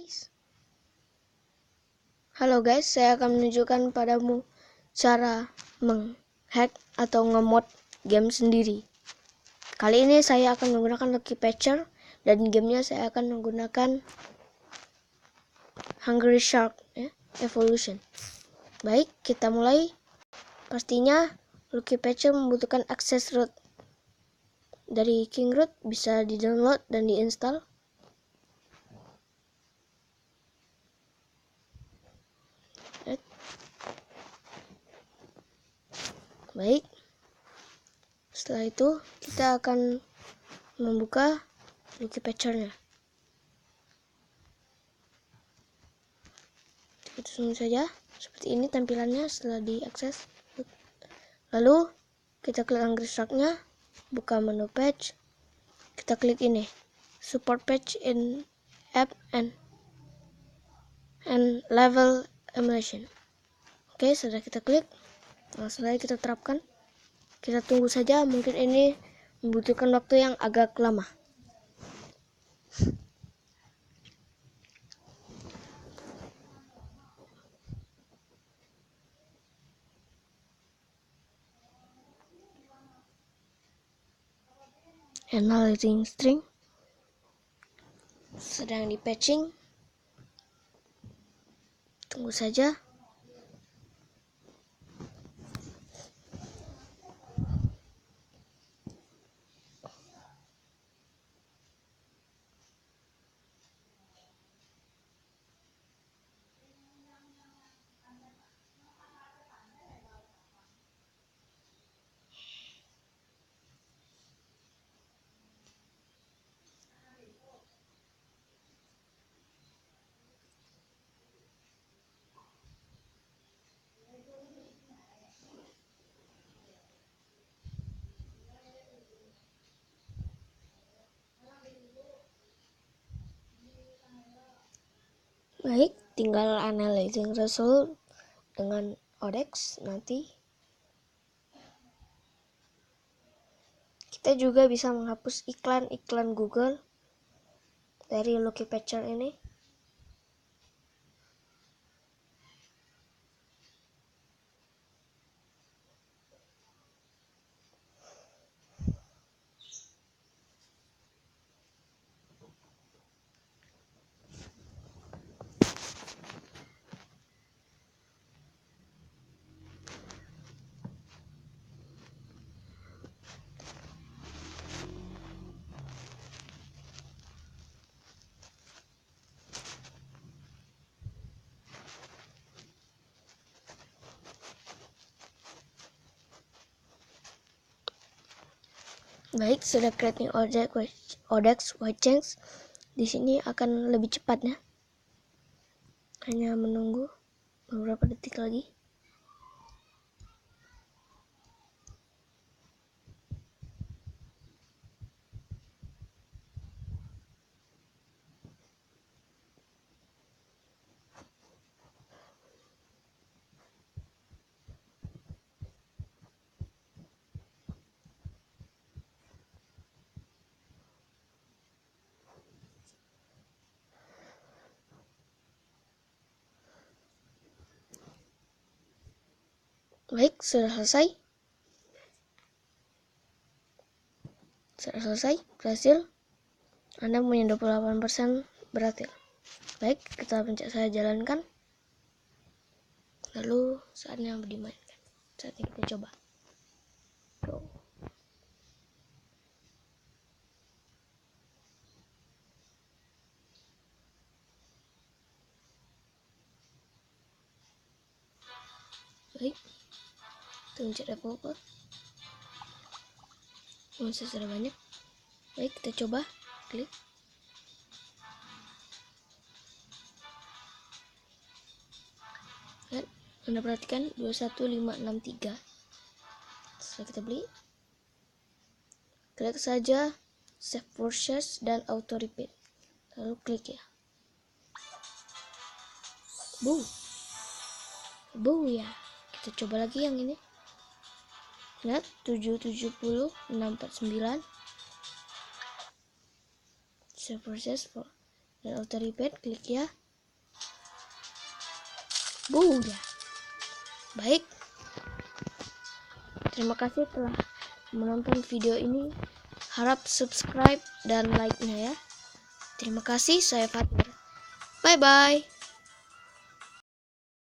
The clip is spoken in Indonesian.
guys. Halo guys, saya akan menunjukkan padamu cara menghack atau ngemod game sendiri. Kali ini saya akan menggunakan Lucky Patcher dan gamenya saya akan menggunakan Hungry Shark Evolution. Baik, kita mulai. Pastinya Lucky Patcher membutuhkan akses root dari King Root, bisa di-download dan diinstal. Baik, setelah itu kita akan membuka Lucky Patcher-nya. Itu semua saja, seperti ini tampilannya setelah diakses. Lalu kita klik Hungry Shark-nya, buka menu patch, kita klik ini, support patch in app and level emulation. Oke, sudah kita klik. Langsung saja kita terapkan. Kita tunggu saja, mungkin ini membutuhkan waktu yang agak lama. Analyzing string sedang di patching. Tunggu saja. Baik, tinggal analyzing result dengan Odex nanti. Kita juga bisa menghapus iklan-iklan Google dari Lucky Patcher ini. Baik, sudah creating Odex White Chance. Di sini akan lebih cepatnya. Hanya menunggu beberapa detik lagi. Baik, sudah selesai. Berhasil. Anda punya 28% berhasil. Baik, kita pencet saya jalankan. Lalu saatnya dimainkan. Saatnya kita coba. Go. Baik, kita pencet developer. Masih sudah banyak. Baik, kita coba klik. Lihat, Anda perhatikan 21563. Setelah kita beli, klik saja save purchase dan auto repeat, lalu klik ya. Ya, kita coba lagi yang ini. Lihat, 770 649 save purchase dan auto repeat, klik ya. Ya. Baik. Terima kasih telah menonton video ini. Harap subscribe dan like-nya ya. Terima kasih, saya Fatir. Bye bye.